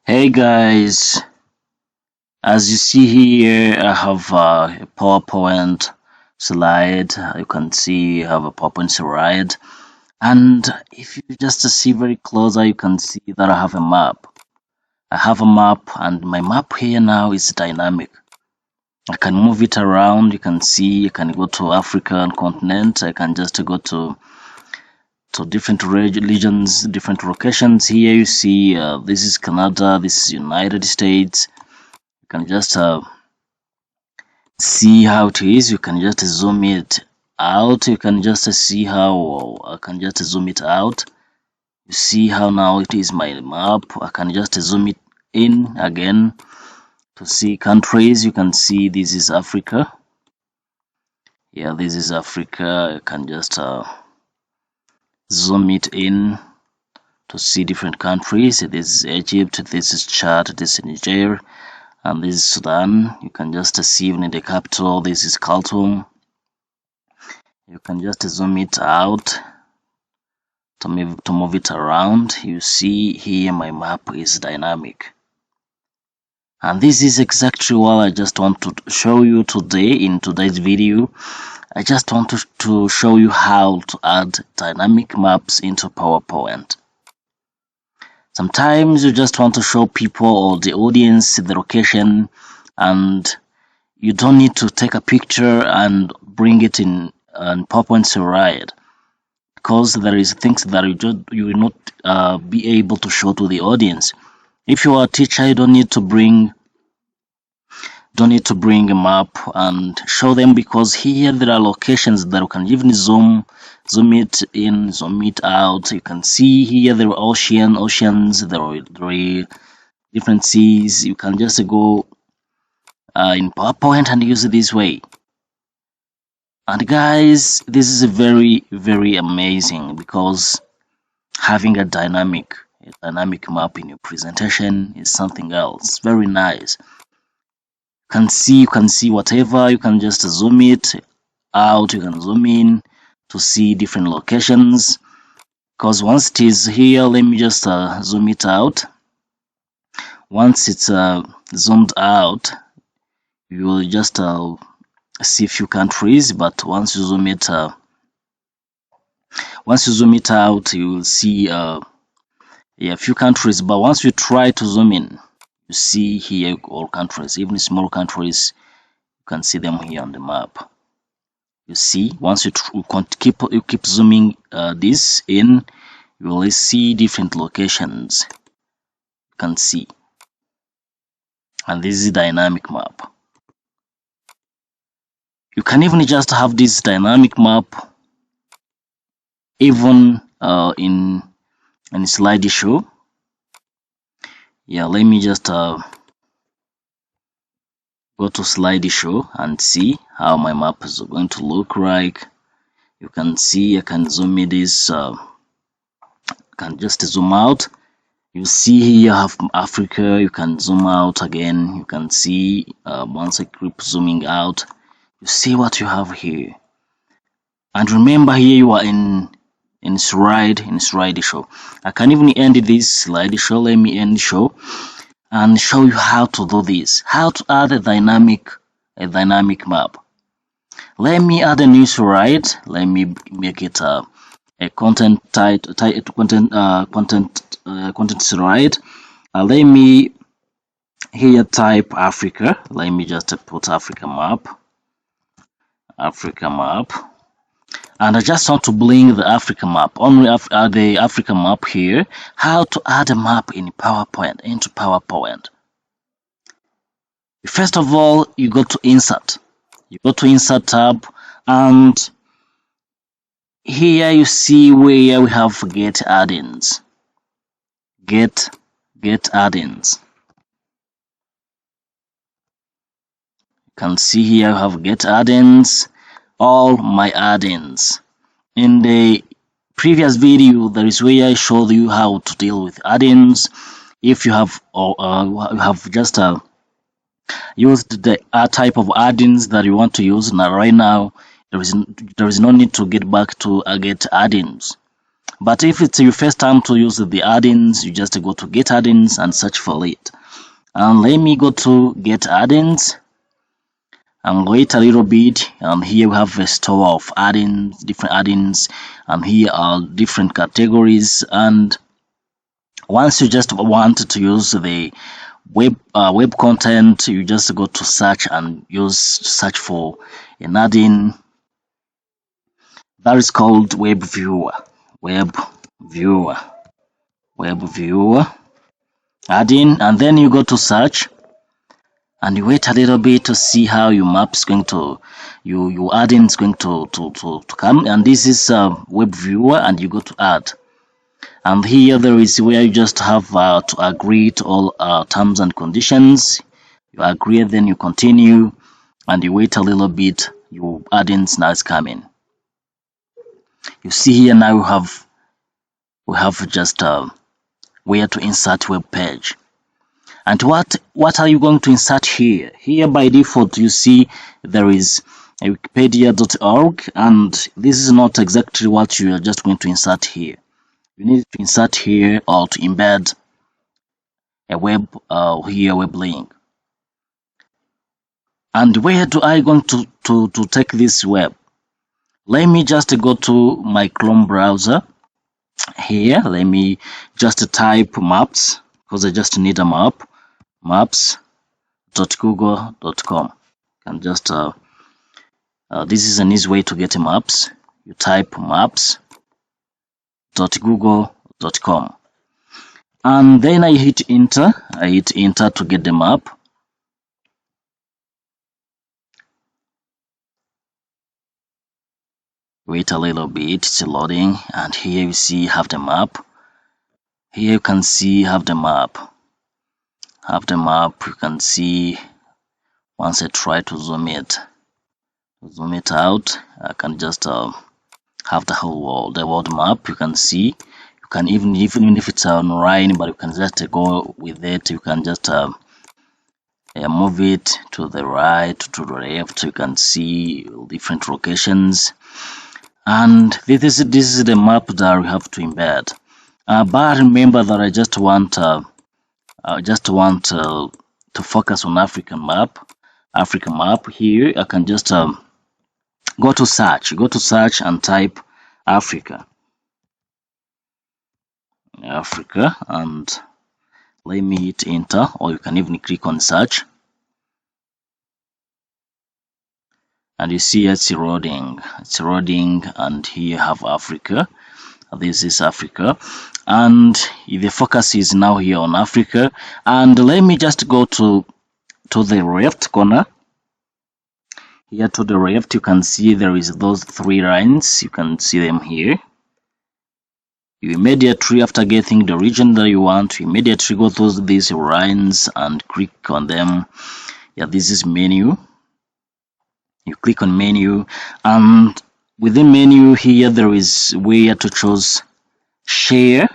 Hey guys, as you see here, I have a PowerPoint slide. You can see I have a PowerPoint slide, and if you just see very closer, you can see that I have a map. I have a map, and my map here now is dynamic. I can move it around. You can see I can go to African continent. I can just go to different regions, different locations. Here you see this is Canada, this is United States. You can just see how it is. You can just zoom it out. You can just see how I can just zoom it out. You see how now it is my map. I can just zoom it in again to see countries. You can see this is Africa. Yeah, this is Africa. I can just zoom it in to see different countries. This is Egypt, this is Chad, this is Niger, and this is Sudan. You can just see even in the capital, this is Khartoum. You can just zoom it out to move it around. You see here my map is dynamic. And this is exactly what I just want to show you today in today's video. I just want to show you how to add dynamic maps into PowerPoint. Sometimes you just want to show people or the audience the location, and you don't need to take a picture and bring it in PowerPoint slide, because there is things that you will not be able to show to the audience. If you are a teacher, you don't need to bring a map and show them, because here there are locations that you can even zoom it in, zoom it out. You can see here there are oceans, there are different seas. You can just go in PowerPoint and use it this way. And guys, this is very, very amazing, because having a dynamic map in your presentation is something else. Very nice. You can see whatever. You can just zoom it out. You can zoom in to see different locations. Because once it is here, let me just zoom it out. Once it's zoomed out, you will just see a few countries. But once you zoom it out, you will see a few countries. But once you try to zoom in, you see here all countries, even small countries. You can see them here on the map. You see, once you keep zooming this in, you will see different locations. You can see, and this is a dynamic map. You can even just have this dynamic map even in slideshow. Yeah, let me just go to slideshow and see how my map is going to look like. You can see I can zoom in this. Can just zoom out. You see here you have Africa. You can zoom out again. You can see once I keep zooming out, you see what you have here. And remember, here you are in slideshow. I can even end this slideshow. Let me end the show and show you how to do this. How to add a dynamic map. Let me add a new slide. Let me make it a content slide. Let me here type Africa. Let me just put Africa map, and I just want to bring the Africa map. Only the Africa map here. How to add a map in PowerPoint, into PowerPoint. First of all, you go to Insert. You go to Insert tab, and here you see where we have Get Add-ins. Get Add-ins. You can see here I have Get Add-ins, all my add-ins. In the previous video, there is where I showed you how to deal with add-ins. If you have just used the type of add-ins that you want to use right now, there is no need to get back to get add-ins. But if it's your first time to use the add-ins, you just go to get add-ins and search for it. And let me go to get add-ins and wait a little bit. And here we have a store of add-ins, different add-ins, and here are different categories. And once you just want to use the web content, you just go to search and search for an add-in that is called web viewer add-in, and then you go to search and you wait a little bit to see how your map is going to your add-in is going to come. And this is web viewer, and you go to add, and here there is where you just have to agree to all terms and conditions. You agree, then you continue, and you wait a little bit. Your add-ins now is coming. You see here now we have just where to insert web page. And what are you going to insert here? Here by default you see there is a wikipedia.org, and this is not exactly what you are just going to insert here. You need to insert here or to embed a web link. And where do I going to take this web? Let me just go to my Chrome browser. Here, let me just type maps, because I just need a map. Maps.google.com. And just this is an easy way to get maps. You type maps.google.com, and then I hit enter. To get the map. Wait a little bit, it's loading, and here you see have the map. Here you can see have the map. You can see once I try to zoom it out, I can just have the whole world map. You can see, you can even if it's online, but you can just go with it. You can just move it to the right, to the left. You can see different locations. And this is the map that we have to embed. But remember that I just want to focus on African map. Here I can just go to search and type Africa, and let me hit enter, or you can even click on search. And you see it's eroding, and here you have Africa. This is Africa, and the focus is now here on Africa. And let me just go to the left corner. Here to the left, you can see there is those three lines. You can see them here. You immediately, after getting the region that you want, you immediately go through these lines and click on them. Yeah, this is menu. You click on menu, and within menu here there is where to choose share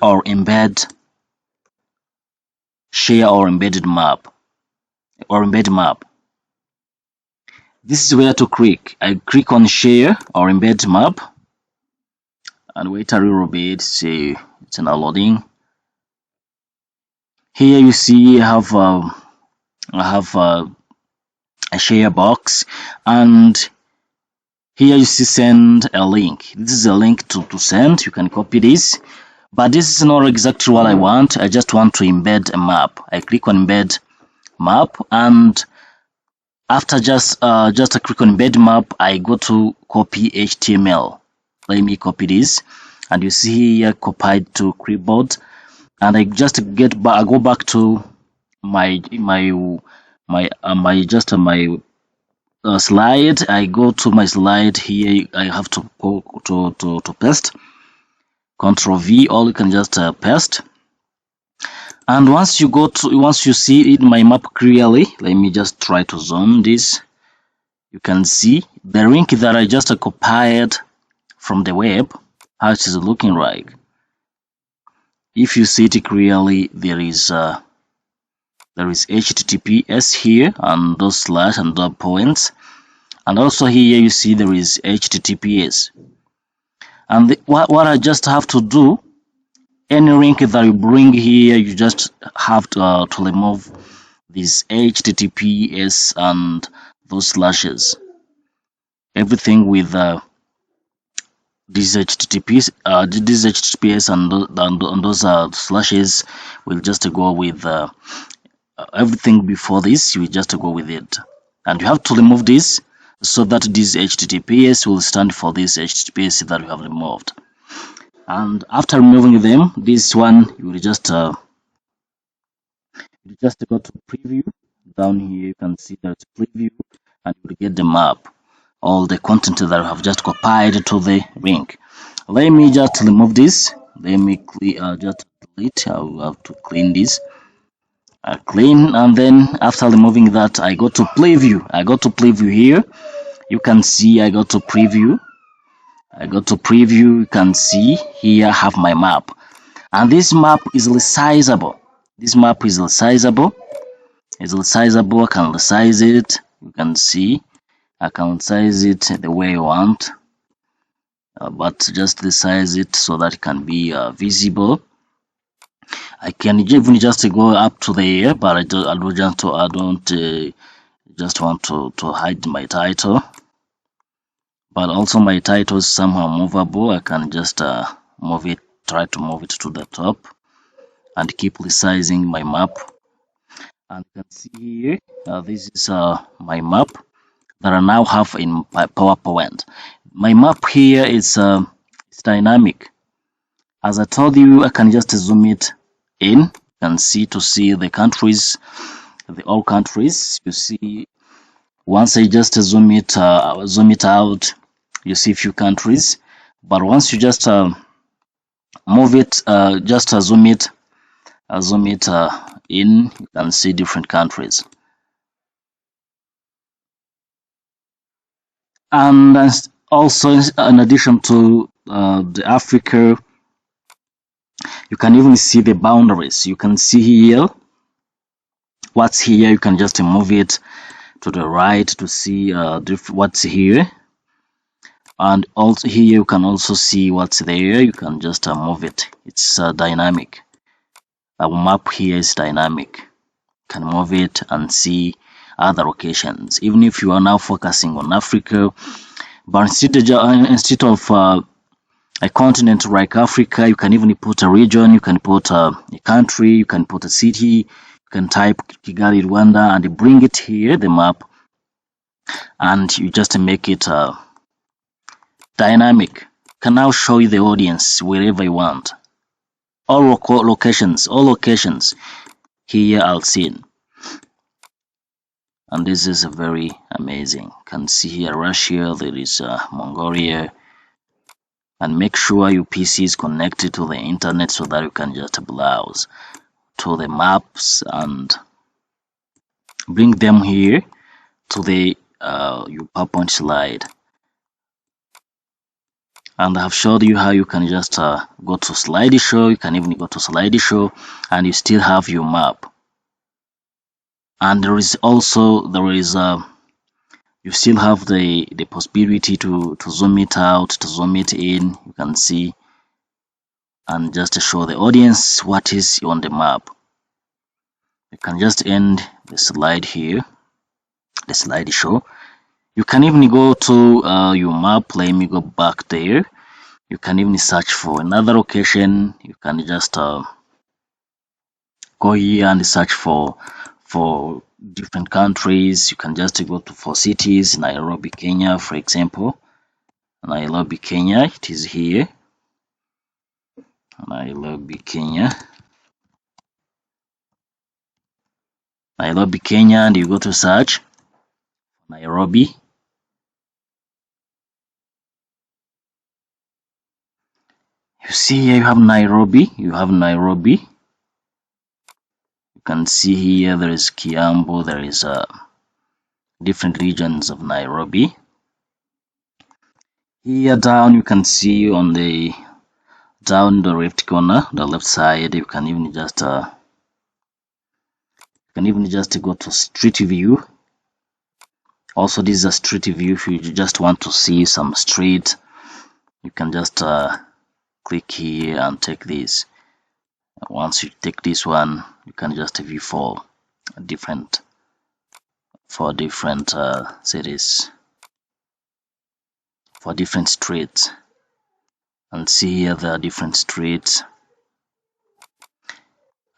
or embed, embedded map, or embed map. This is where to click. I click on share or embed map and wait a little bit. See, it's now loading. Here you see I have a share box, and here you see send a link. This is a link to send. You can copy this, but this is not exactly what I want. I just want to embed a map. I click on embed map, and after just a click on embed map, I go to copy HTML. Let me copy this, and you see here copied to clipboard, and I just go back to my slide. I go to my slide. Here I have to go to paste. Control V, or you can just paste. And once you see it, my map clearly, let me just try to zoom this. You can see the link that I just copied from the web, how it is looking like. If you see it clearly, there is HTTPS here, and those slash and dot points, and also here you see there is HTTPS. And what I just have to do, any link that you bring here, you just have to remove these HTTPS and those slashes. Everything with these HTTPS and those slashes will just go with everything before this. You just go with it, and you have to remove this so that this HTTPS will stand for this HTTPS that you have removed. And after removing them, this one you will just go to preview. Down here you can see there's preview, and you will get the map, all the content that I have just copied to the link. Let me just remove this. Let me just delete. I will have to clean this. Clean, and then after removing that, I go to preview. I go to preview here. You can see I go to preview. I go to preview. You can see here I have my map, and this map is resizable. This map is resizable. It's resizable. I can resize it. You can see I can size it the way I want, but just resize it so that it can be visible. I can even just go up to there, but I don't just want to hide my title. But also my title is somehow movable. I can just move it, try to move it to the top, and keep resizing my map. And you can see here, this is my map that I now have in PowerPoint. My map here is it's dynamic. As I told you, I can just zoom it in. You can see to see the countries, all countries. You see, once I just zoom it out, you see a few countries. But once you just move it, just zoom it in, you can see different countries. And also, in addition to the Africa, you can even see the boundaries. You can see here what's here. You can just move it to the right to see what's here, and also here you can also see what's there. You can just move it. It's dynamic. Our map here is dynamic. You can move it and see other locations, even if you are now focusing on Africa. But instead of a continent like Africa, you can even put a region, you can put a country, you can put a city, you can type Kigali, Rwanda, and bring it here, the map, and you just make it dynamic. Can now show you the audience wherever you want. All locations here are seen. And this is very amazing. You can see here Russia, there is Mongolia, and make sure your PC is connected to the internet so that you can just browse to the maps and bring them here to the your PowerPoint slide. And I have showed you how you can just go to slideshow. You can even go to slideshow and you still have your map. And there is you still have the possibility to zoom it out, to zoom it in. You can see and just show the audience what is on the map. You can just end the slide here, the slideshow. You can even go to your map. Let me go back there. You can even search for another location. You can just go here and search for different countries. You can just go to 4 cities. Nairobi, Kenya, for example. Nairobi, Kenya, it is here. Nairobi, Kenya. Nairobi, Kenya, and you go to search Nairobi. You see here you have Nairobi. You can see here there is Kiambu. There is different regions of Nairobi. Here down you can see on the left corner, the left side, you can even just go to street view. Also, this is a street view if you just want to see some street. you can just click here and take this. Once you take this one, you can just view different cities, for different streets, and see here there are different streets,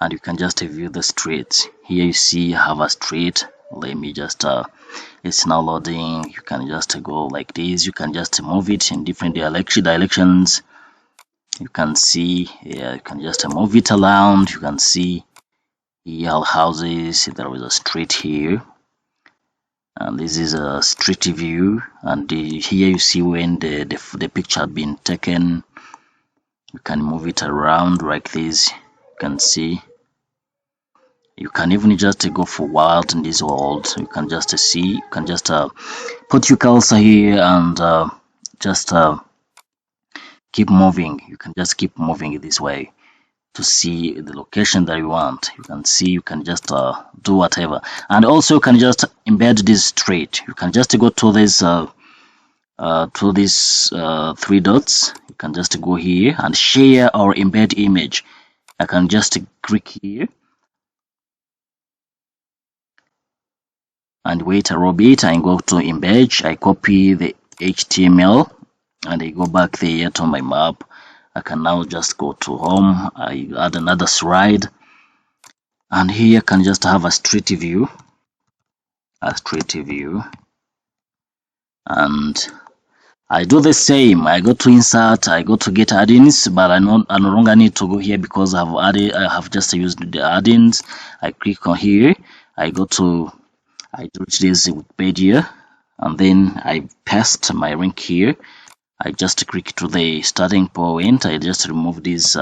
and you can just view the streets. Here you see I have a street. Let me just it's now loading. You can just go like this. You can just move it in different directions. You can see here, you can just move it around. You can see here all houses. There is a street here, and this is a street view. And here you see when the picture had been taken. You can move it around like this. You can see. You can even just go forward in this world. You can just see. You can just put your cursor here and just keep moving. You can just keep moving this way to see the location that you want. You can see. You can just do whatever, and also you can just embed this street. You can just go to this three dots. You can just go here and share or embed image. I can just click here and wait a little bit and go to embed. I copy the HTML and I go back there to my map. I can now just go to home. I add another slide, and here I can just have a street view, and I do the same. I go to insert, I go to get add-ins, but I no longer need to go here because I have just used the add-ins. I click on here, I reach this Wikipedia, and then I paste my link here. I just click to the starting point. I just remove this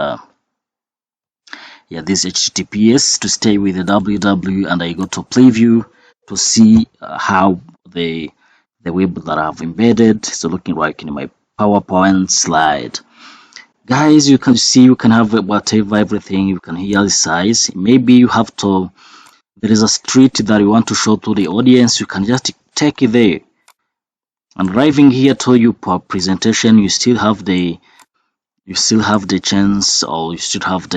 this HTTPS to stay with the www, and I go to preview to see how the web that I've embedded is looking like in my PowerPoint slide. Guys, you can see you can have whatever, everything. You can hear the size. Maybe you have to, there is a street that you want to show to the audience. You can just take it there. And arriving here to you per presentation, you still have the chance, or you still have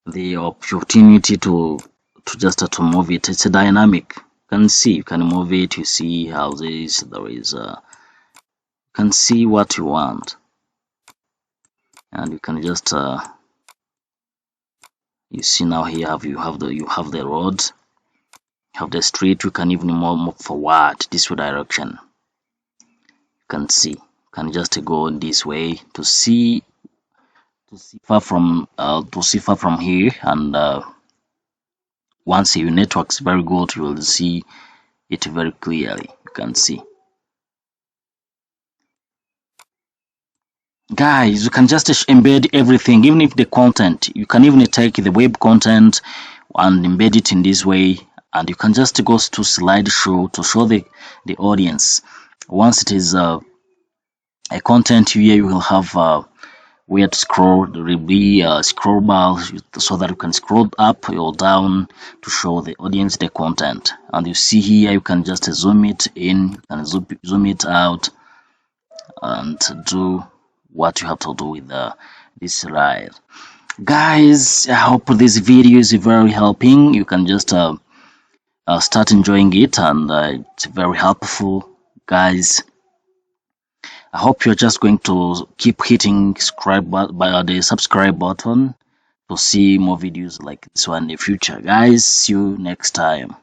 the opportunity to just move it. It's a dynamic. You can see, you can move it. You see houses. There is you can see what you want, and you can just you see now here you have the road, you have the street. You can even move forward this direction. You can see, you can just go this way to see far from here, and once your network's very good, you will see it very clearly. You can see. Guys, you can just embed everything, even if the content, you can even take the web content and embed it in this way, and you can just go to slideshow to show the audience. Once it is a content here, you will have where to scroll. There will be a scroll bar so that you can scroll up or down to show the audience the content. And you see here, you can just zoom it in and zoom it out and do what you have to do with this slide. Guys, I hope this video is very helping. You can just start enjoying it, and it's very helpful, guys. I hope you're just going to keep hitting the subscribe button to see more videos like this one in the future. Guys, see you next time.